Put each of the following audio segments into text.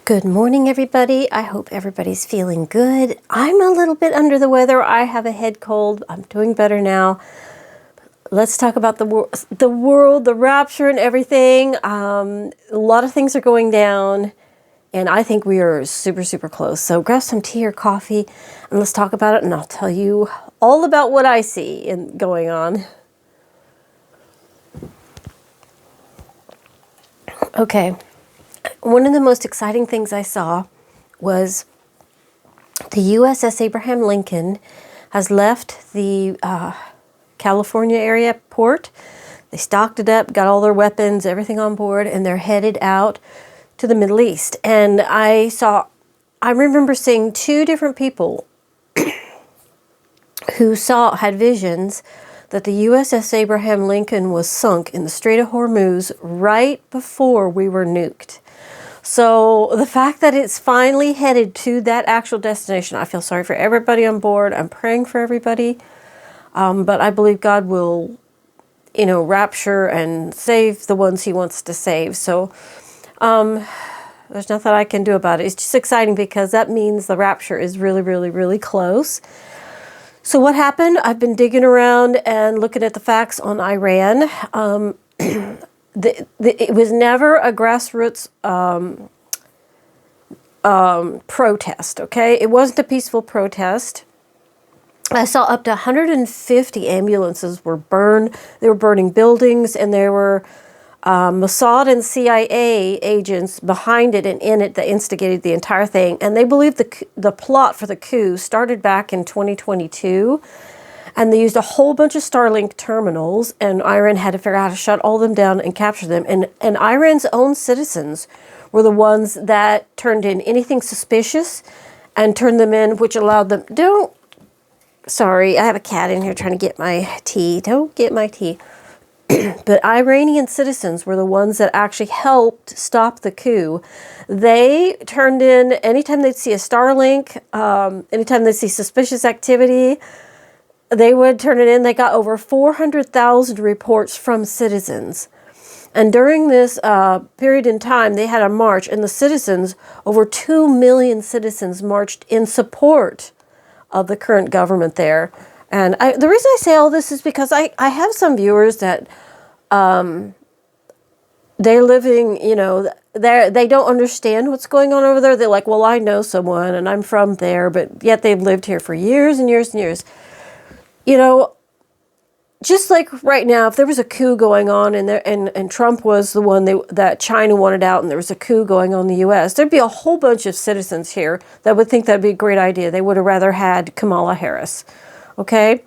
Good morning, everybody. I hope everybody's feeling good. I'm a little bit under the weather. I have a head cold. I'm doing better now. Let's talk about the world, the rapture and everything. A lot of things are going down, and I think we are super, super close. So grab some tea or coffee, and let's talk about it, and I'll tell you all about what I see going on. Okay. One of the most exciting things I saw was the USS Abraham Lincoln has left the California area port. They stocked it up, got all their weapons, everything on board, and they're headed out to the Middle East. And I remember seeing two different people who had visions that the USS Abraham Lincoln was sunk in the Strait of Hormuz right before we were nuked. So the fact that it's finally headed to that actual destination, I feel sorry for everybody on board. I'm praying for everybody. But I believe God will, rapture and save the ones he wants to save. So there's nothing I can do about it. It's just exciting because that means the rapture is really, really, really close. So what happened? I've been digging around and looking at the facts on Iran. It was never a grassroots protest, okay? It wasn't a peaceful protest. I saw up to 150 ambulances were burned. They were burning buildings, and there were Mossad and CIA agents behind it and in it that instigated the entire thing. And they believe the plot for the coup started back in 2022. And they used a whole bunch of Starlink terminals, and Iran had to figure out how to shut all of them down and capture them. And Iran's own citizens were the ones that turned in anything suspicious and turned them in, which allowed them... Sorry, I have a cat in here trying to get my tea. Don't get my tea. But Iranian citizens were the ones that actually helped stop the coup. They turned in, anytime they'd see a Starlink, anytime they'd see suspicious activity, they would turn it in. They got over 400,000 reports from citizens. And during this period in time, they had a march, and the citizens, over 2 million citizens marched in support of the current government there. And the reason I say all this is because I have some viewers that they're living, they don't understand what's going on over there. They're like, well, I know someone, and I'm from there, but yet they've lived here for years and years and years. Just like right now, if there was a coup going on and Trump was the one that China wanted out, and there was a coup going on in the U.S., there'd be a whole bunch of citizens here that would think that'd be a great idea. They would have rather had Kamala Harris, okay?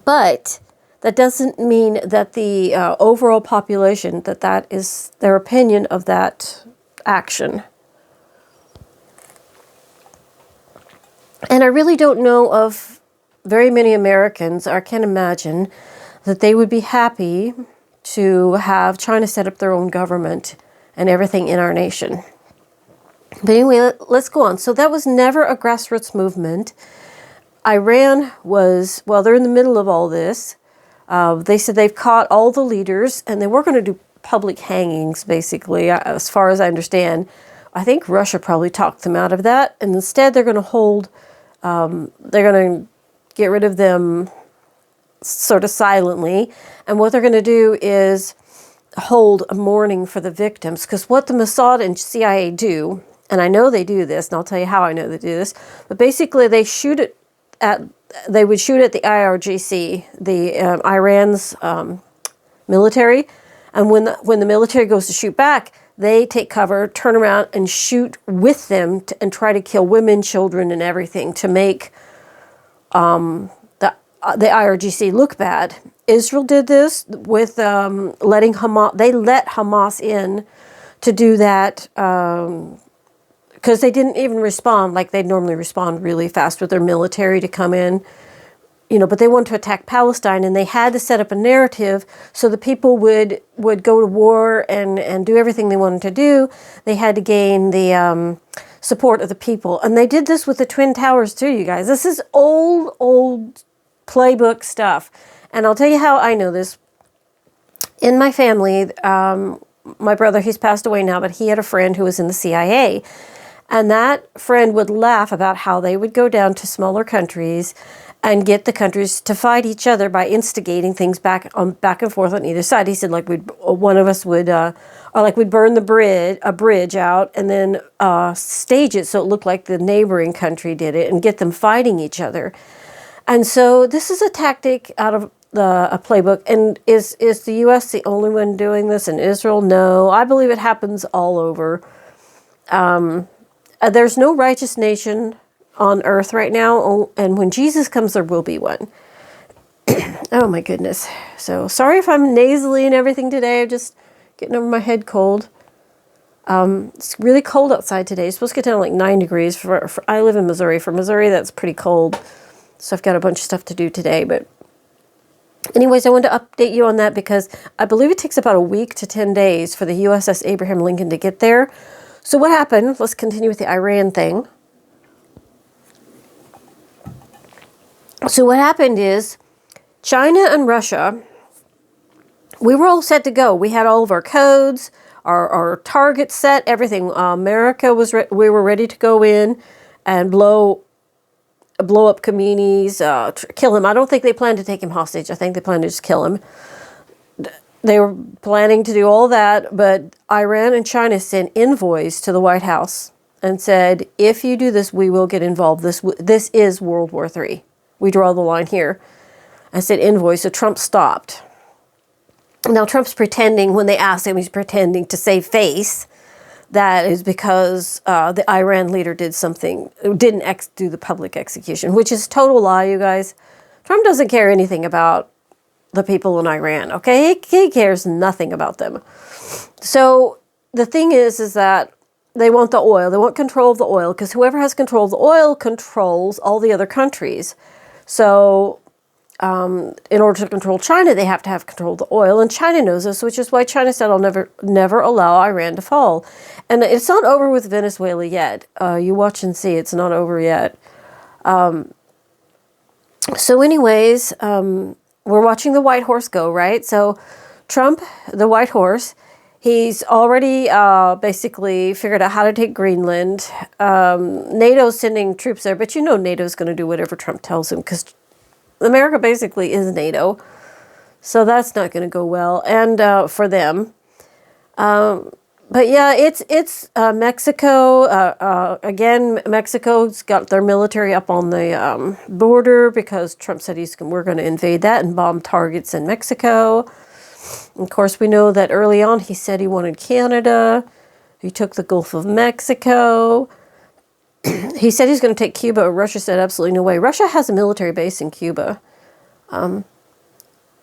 But that doesn't mean that the overall population, that is their opinion of that action. And I really don't know of very many Americans, I can imagine, that they would be happy to have China set up their own government and everything in our nation. But anyway, let's go on. So that was never a grassroots movement. Iran was, they're in the middle of all this. They said they've caught all the leaders, and they were going to do public hangings, basically, as far as I understand. I think Russia probably talked them out of that, and instead they're going to they're going to get rid of them sort of silently. And what they're going to do is hold a mourning for the victims. Because what the Mossad and CIA do, and I know they do this, and I'll tell you how I know they do this, but basically they would shoot at the IRGC, the Iran's military. And when the military goes to shoot back, they take cover, turn around, and shoot with them and try to kill women, children, and everything to make the IRGC look bad. Israel did this with letting Hamas. They let Hamas in to do that because they didn't even respond like they'd normally respond really fast with their military to come in. But they wanted to attack Palestine, and they had to set up a narrative so the people would go to war and do everything they wanted to do. They had to gain the support of the people. And they did this with the Twin Towers too, you guys. This is old playbook stuff. And I'll tell you how I know this. In my family, my brother, he's passed away now, but he had a friend who was in the CIA. And that friend would laugh about how they would go down to smaller countries and get the countries to fight each other by instigating things back and forth on either side. He said, like, one of us would, or like we'd burn a bridge out and then stage it so it looked like the neighboring country did it and get them fighting each other. And so this is a tactic out of a playbook. And is the U.S. the only one doing this? And Israel? No. I believe it happens all over. There's no righteous nation on earth right now, and when Jesus comes, there will be one. Oh my goodness. So sorry if I'm nasally and everything today. I'm just getting over my head cold. It's really cold outside today. It's supposed to get down to like 9 degrees. I live in Missouri. For Missouri, that's pretty cold. So I've got a bunch of stuff to do today. But anyways, I wanted to update you on that because I believe it takes about a week to 10 days for the USS Abraham Lincoln to get there. So what happened? Let's continue with the Iran thing. So what happened is China and Russia, we were all set to go. We had all of our codes, our targets set, everything. America we were ready to go in and blow up Khamenei's, kill him. I don't think they planned to take him hostage. I think they planned to just kill him. They were planning to do all that, but Iran and China sent envoys to the White House and said, if you do this, we will get involved. This is World War III. We draw the line here. I said envoys, so Trump stopped. Now Trump's pretending, when they asked him, he's pretending to save face. That is because the Iran leader did something, didn't do the public execution, which is total lie, you guys. Trump doesn't care anything about the people in Iran, okay? He cares nothing about them. So the thing is that they want the oil. They want control of the oil because whoever has control of the oil controls all the other countries. So in order to control China, they have to have control of the oil. And China knows this, which is why China said, I'll never allow Iran to fall. And it's not over with Venezuela yet. You watch and see, it's not over yet. So anyways, we're watching the White Horse go, right? So Trump, the White Horse, he's already basically figured out how to take Greenland. NATO's sending troops there, but you know NATO's going to do whatever Trump tells him because America basically is NATO. So that's not going to go well, and for them. But yeah, it's Mexico. Again, Mexico's got their military up on the border because Trump said we're going to invade that and bomb targets in Mexico. Of course, we know that early on he said he wanted Canada. He took the Gulf of Mexico. He said he's going to take Cuba. Russia said absolutely no way. Russia has a military base in Cuba.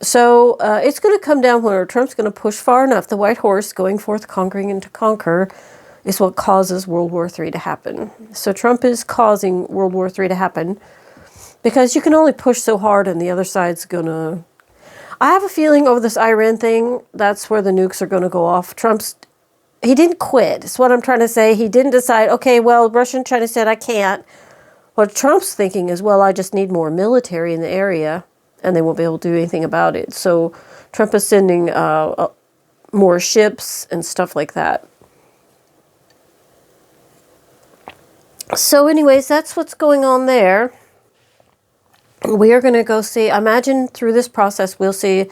So it's going to come down where Trump's going to push far enough. The White Horse going forth, conquering and to conquer, is what causes World War III to happen. So Trump is causing World War III to happen because you can only push so hard and the other side's going to... I have a feeling over this Iran thing, that's where the nukes are going to go off. He didn't quit. That's what I'm trying to say. He didn't decide, okay, well, Russia and China said I can't. What Trump's thinking is, well, I just need more military in the area, and they won't be able to do anything about it. So Trump is sending more ships and stuff like that. So anyways, that's what's going on there. We are going to go see, imagine through this process, we'll see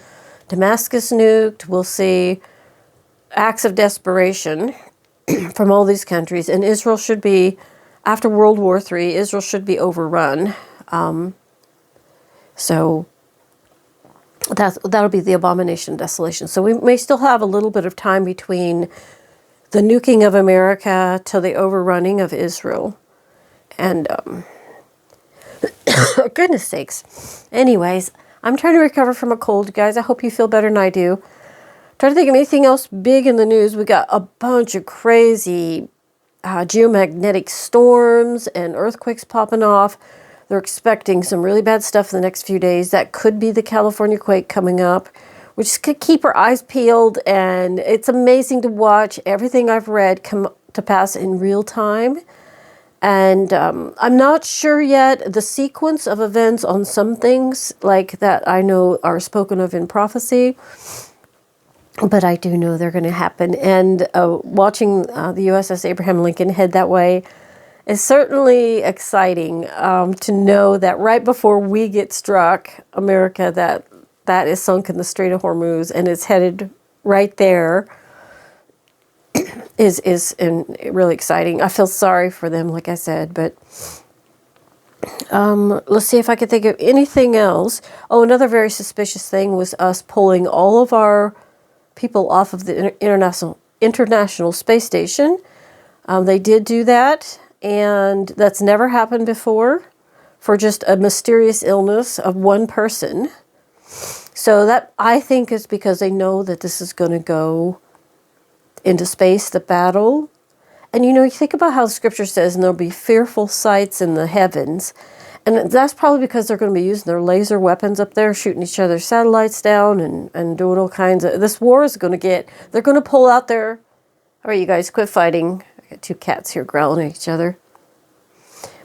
Damascus nuked, we'll see acts of desperation from all these countries, and Israel should be, after World War III, Israel should be overrun. So that'll be the abomination of desolation. So we may still have a little bit of time between the nuking of America to the overrunning of Israel. And goodness sakes. Anyways, I'm trying to recover from a cold, guys. I hope you feel better than I do. Trying to think of anything else big in the news. We got a bunch of crazy geomagnetic storms and earthquakes popping off. They're expecting some really bad stuff in the next few days. That could be the California quake coming up. We just could keep our eyes peeled, and it's amazing to watch everything I've read come to pass in real time. And I'm not sure yet the sequence of events on some things like that I know are spoken of in prophecy. but I do know they're going to happen. And watching the USS Abraham Lincoln head that way is certainly exciting, to know that right before we get struck, America, that is sunk in the Strait of Hormuz and it's headed right there, is really exciting. I feel sorry for them, like I said, but let's see if I can think of anything else. Oh, another very suspicious thing was us pulling all of our people off of the International Space Station. They did do that, and that's never happened before for just a mysterious illness of one person. So that, I think, is because they know that this is going to go into space, the battle. And you think about how the scripture says, and there'll be fearful sights in the heavens. And that's probably because they're going to be using their laser weapons up there, shooting each other's satellites down and doing all kinds of... This war is going to get... They're going to pull out their... All right, you guys, quit fighting. I got two cats here growling at each other.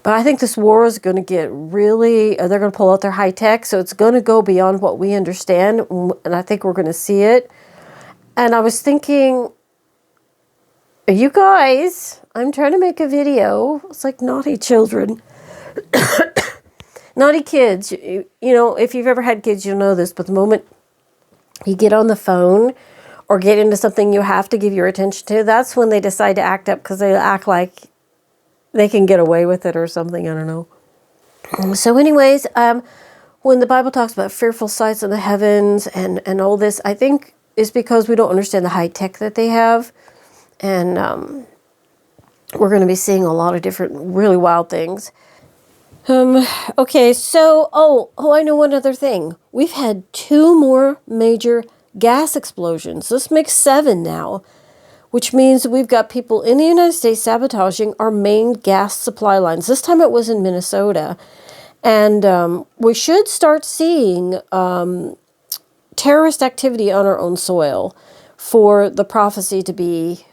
But I think this war is going to get really... They're going to pull out their high tech, so it's going to go beyond what we understand. And I think we're going to see it. And I was thinking... You guys, I'm trying to make a video. It's like naughty children. Naughty kids. If you've ever had kids, you'll know this. But the moment you get on the phone or get into something you have to give your attention to, that's when they decide to act up, because they act like they can get away with it or something. I don't know. So anyways, when the Bible talks about fearful sights in the heavens and all this, I think is because we don't understand the high tech that they have. And we're going to be seeing a lot of different really wild things. Okay, so, I know one other thing. We've had 2 more major gas explosions. This makes 7 now, which means we've got people in the United States sabotaging our main gas supply lines. This time it was in Minnesota. And we should start seeing terrorist activity on our own soil for the prophecy to be...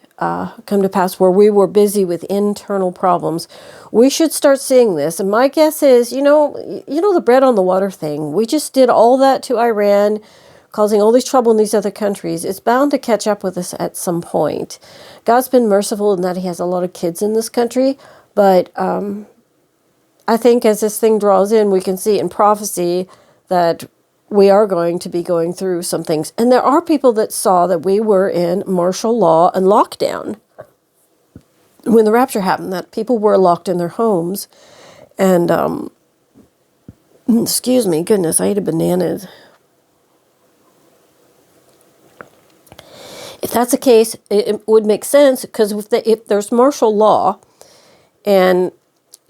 come to pass, where we were busy with internal problems. We should start seeing this. And my guess is, the bread on the water thing. We just did all that to Iran, causing all this trouble in these other countries. It's bound to catch up with us at some point. God's been merciful in that he has a lot of kids in this country. But I think as this thing draws in, we can see in prophecy that we are going to be going through some things. And there are people that saw that we were in martial law and lockdown when the rapture happened, that people were locked in their homes. And, excuse me, goodness, I ate a banana. If that's the case, it would make sense, because if there's martial law and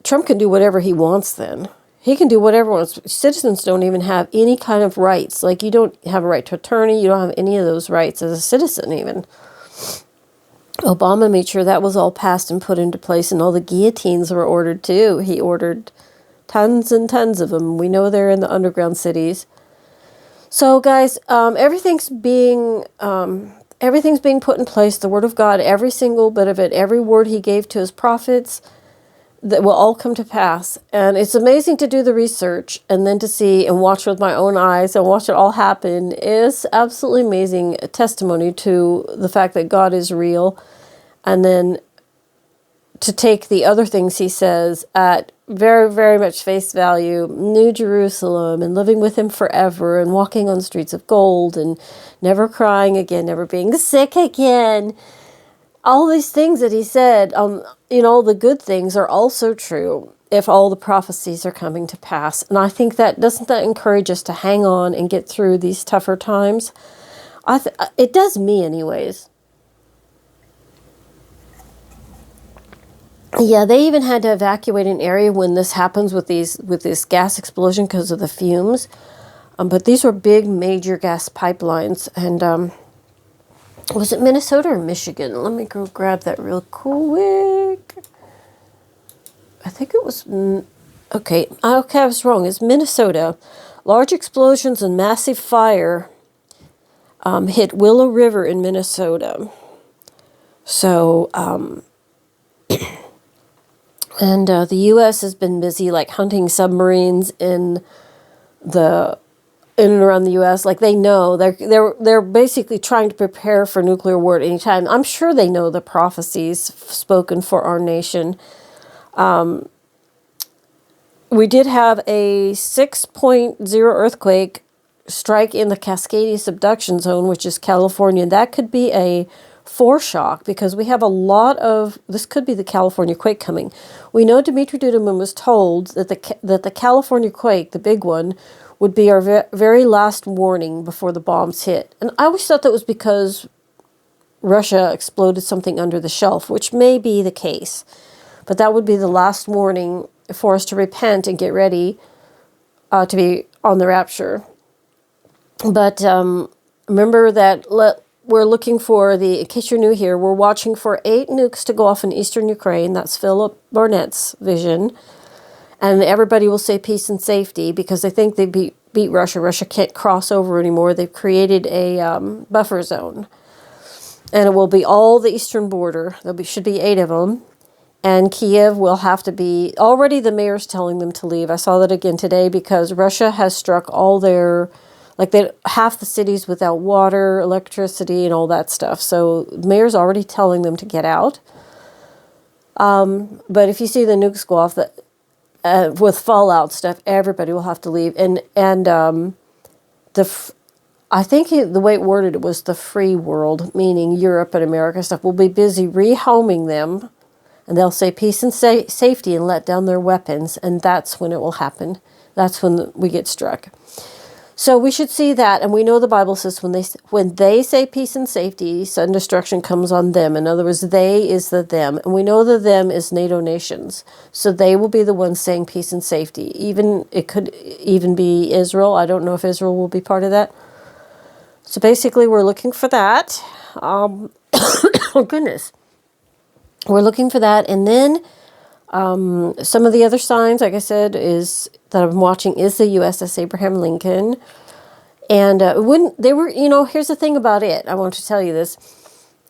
Trump can do whatever he wants then. He can do whatever he wants. Citizens don't even have any kind of rights. Like, you don't have a right to attorney. You don't have any of those rights as a citizen even. Obama made sure that was all passed and put into place, and all the guillotines were ordered too. He ordered tons and tons of them. We know they're in the underground cities. So, guys, everything's being put in place. The Word of God, every single bit of it, every word he gave to his prophets, that will all come to pass. And it's amazing to do the research and then to see and watch with my own eyes and watch it all happen. Is absolutely amazing testimony to the fact that God is real. And then to take the other things he says at very, very much face value, New Jerusalem and living with him forever and walking on streets of gold and never crying again, never being sick again. All these things that he said, the good things are also true if all the prophecies are coming to pass. And I think doesn't that encourage us to hang on and get through these tougher times? It does me anyways. Yeah, they even had to evacuate an area when this happens with this gas explosion because of the fumes. But these were big, major gas pipelines. And was it Minnesota or Michigan? Let me go grab that real quick. I think it was... Okay, I was wrong. It's Minnesota. Large explosions and massive fire hit Willow River in Minnesota. So, and the U.S. has been busy, hunting submarines in in and around the U.S. Like they know they're basically trying to prepare for nuclear war at any time. I'm sure they know the prophecies spoken for our nation. We did have a 6.0 earthquake strike in the Cascadia subduction zone, which is California. That could be a foreshock because we have a lot of, this could be the California quake coming. We know Dumitru Dudamen was told that the California quake, the big one, would be our very last warning before the bombs hit. And I always thought that was because Russia exploded something under the shelf, which may be the case. But that would be the last warning for us to repent and get ready to be on the Rapture. But remember that we're looking for in case you're new here, we're watching for 8 nukes to go off in eastern Ukraine. That's Philip Barnett's vision. And everybody will say peace and safety because they think they beat Russia. Russia can't cross over anymore. They've created a buffer zone. And it will be all the eastern border. Should be 8 of them. And Kiev will have to be, already the mayor's telling them to leave. I saw that again today because Russia has struck all their, half the cities without water, electricity, and all that stuff. So the mayor's already telling them to get out. But if you see the nukes go off with fallout stuff, everybody will have to leave. I think the way it worded it was the free world, meaning Europe and America stuff, will be busy rehoming them. And they'll say peace and safety and let down their weapons. And that's when it will happen. That's when we get struck. So we should see that. And we know the Bible says when they say peace and safety, sudden destruction comes on them. In other words, they is the them. And we know the them is NATO nations. So they will be the ones saying peace and safety. It could even be Israel. I don't know if Israel will be part of that. So basically we're looking for that. Oh, goodness. We're looking for that. And then some of the other signs, like I said, that I'm watching is the USS Abraham Lincoln. And here's the thing about it. I want to tell you this.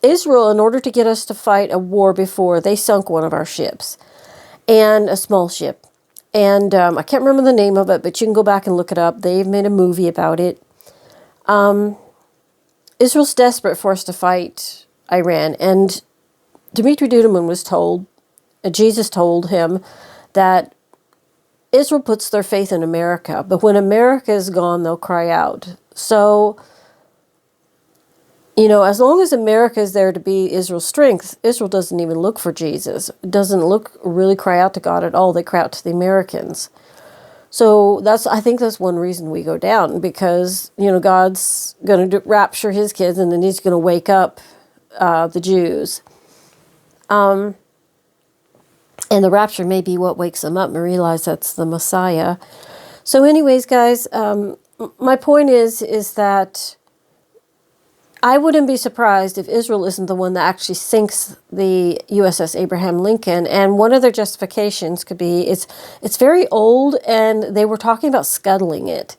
Israel, in order to get us to fight a war before, they sunk one of our ships. And a small ship. And I can't remember the name of it, but you can go back and look it up. They've made a movie about it. Israel's desperate for us to fight Iran. And Dumitru Dudamen was told, Jesus told him that Israel puts their faith in America, but when America is gone, they'll cry out. So, as long as America is there to be Israel's strength, Israel doesn't even look for Jesus. It doesn't really cry out to God at all. They cry out to the Americans. So I think that's one reason we go down, because, God's going to rapture his kids and then he's going to wake up the Jews. And the rapture may be what wakes them up and realize that's the Messiah. So anyways, guys, my point is that I wouldn't be surprised if Israel isn't the one that actually sinks the USS Abraham Lincoln. And one of their justifications could be it's very old, and they were talking about scuttling it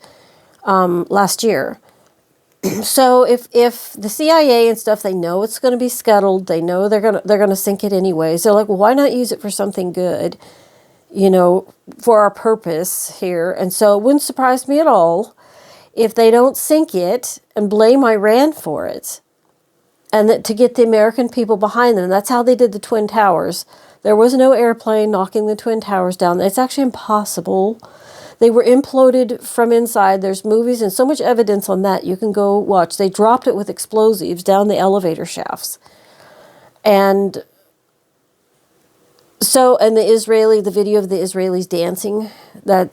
last year. So if the CIA and stuff, they know it's going to be scuttled, they know they're going to sink it anyways. They're like, well, why not use it for something good, for our purpose here? And so it wouldn't surprise me at all if they don't sink it and blame Iran for it, and that to get the American people behind them. That's how they did the Twin Towers. There was no airplane knocking the Twin Towers down. It's actually impossible. They were imploded from inside. There's movies and so much evidence on that. You can go watch. They dropped it with explosives down the elevator shafts. And so, and the video of the Israelis dancing, that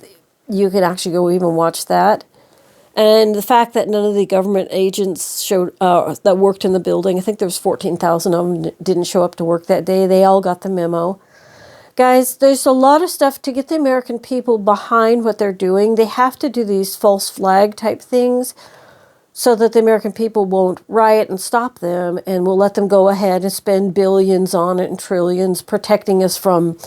you can actually go even watch that. And the fact that none of the government agents showed that worked in the building, I think there was 14,000 of them didn't show up to work that day. They all got the memo. Guys, there's a lot of stuff to get the American people behind what they're doing. They have to do these false flag type things so that the American people won't riot and stop them, and will let them go ahead and spend billions on it and trillions protecting us from,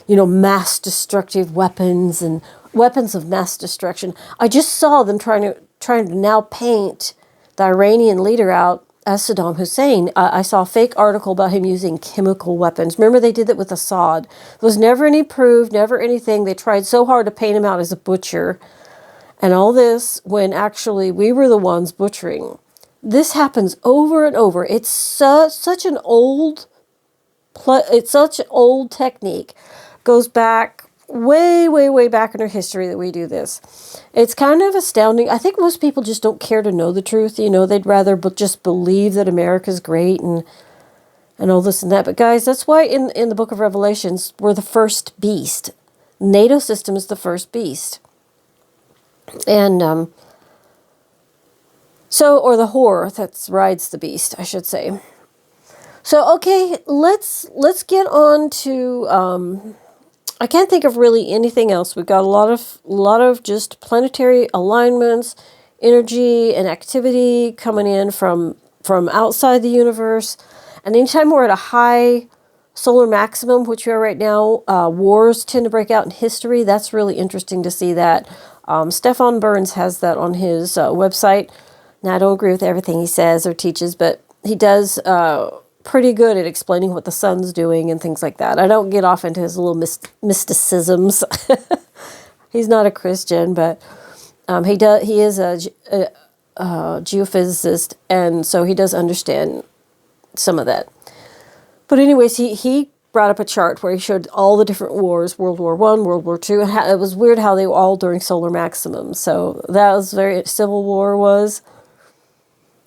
mass destructive weapons and weapons of mass destruction. I just saw them trying to now paint the Iranian leader out as Saddam Hussein. I saw a fake article about him using chemical weapons. Remember, they did that with Assad. There was never any proof, never anything. They tried so hard to paint him out as a butcher. And all this when actually we were the ones butchering. This happens over and over. It's such an old, it's such an old technique. Goes back way, way, way back in our history that we do this. It's kind of astounding. I think most people just don't care to know the truth. You know, they'd rather just believe that America's great and all this and that. But guys, that's why in the book of Revelations, we're the first beast. NATO system is the first beast. And or the whore that rides the beast, I should say. So, okay, let's get on to, I can't think of really anything else. We've got a lot of just planetary alignments, energy and activity coming in from outside the universe. And anytime we're at a high solar maximum, which we are right now, wars tend to break out in history. That's really interesting to see that. Stefan Burns has that on his website. Now, I don't agree with everything he says or teaches, but he does pretty good at explaining what the sun's doing and things like that. I don't get off into his little mysticisms. He's not a Christian, but he is a geophysicist, and so he does understand some of that. But anyways, he brought up a chart where he showed all the different wars, World War I, World War II, and it was weird how they were all during solar maximum. So that was Civil War was.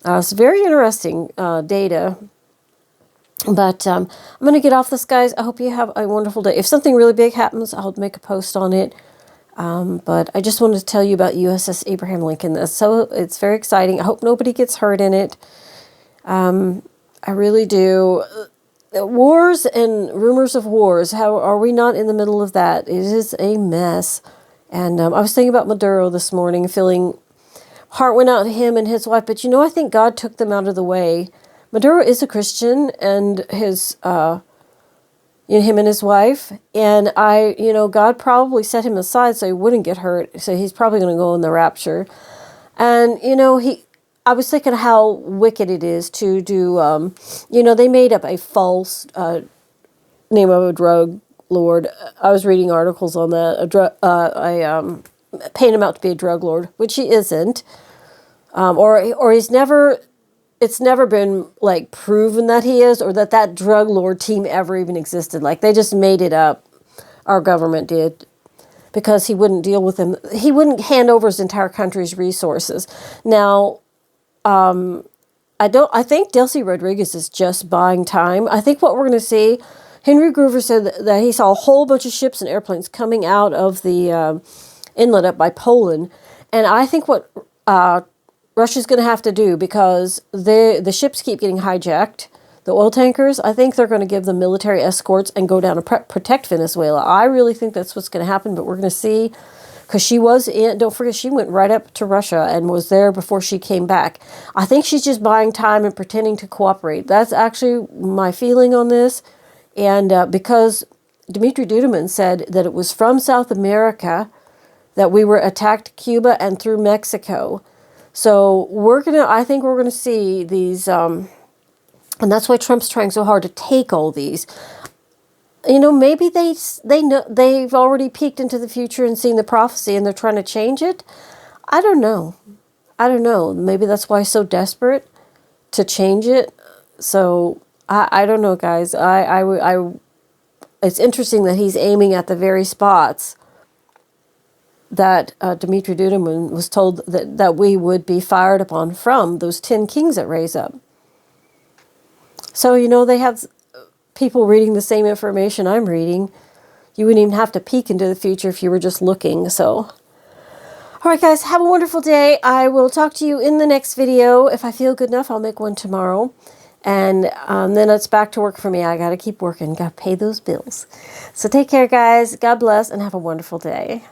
It's very interesting data. But I'm going to get off this, guys. I hope you have a wonderful day. If something really big happens, I'll make a post on it. But I just wanted to tell you about USS Abraham Lincoln. It's very exciting. I hope nobody gets hurt in it. I really do. Wars and rumors of wars. How are we not in the middle of that? It is a mess. And I was thinking about Maduro this morning, feeling heart went out to him and his wife. But I think God took them out of the way. Maduro is a Christian, and his, him and his wife, and God probably set him aside so he wouldn't get hurt. So he's probably going to go in the rapture, and I was thinking how wicked it is to do. They made up a false name of a drug lord. I was reading articles on that. Paint him out to be a drug lord, which he isn't, or he's never. It's never been proven that he is, or that drug lord team ever even existed. They just made it up. Our government did, because he wouldn't deal with them. He wouldn't hand over his entire country's resources. Now, I think Delcy Rodriguez is just buying time. I think what we're going to see, Henry Gruver said that he saw a whole bunch of ships and airplanes coming out of the inlet up by Poland, and I think what Russia's going to have to do, because the ships keep getting hijacked, the oil tankers, I think they're going to give them military escorts and go down to protect Venezuela. I really think that's what's going to happen, but we're going to see, because don't forget, she went right up to Russia and was there before she came back. I think she's just buying time and pretending to cooperate. That's actually my feeling on this. And because Dumitru Dudamen said that it was from South America that we were attacked Cuba and through Mexico. So I think we're gonna see these, and that's why Trump's trying so hard to take all these. Maybe they know they've already peeked into the future and seen the prophecy, and they're trying to change it. I don't know. Maybe that's why he's so desperate to change it. So I don't know, guys. It's interesting that he's aiming at the very spots that Dumitru Dudamen was told that we would be fired upon from those 10 kings that raise up. So, they have people reading the same information I'm reading. You wouldn't even have to peek into the future if you were just looking. So, all right, guys, have a wonderful day. I will talk to you in the next video. If I feel good enough, I'll make one tomorrow. And then it's back to work for me. I got to keep working. Got to pay those bills. So take care, guys. God bless, and have a wonderful day.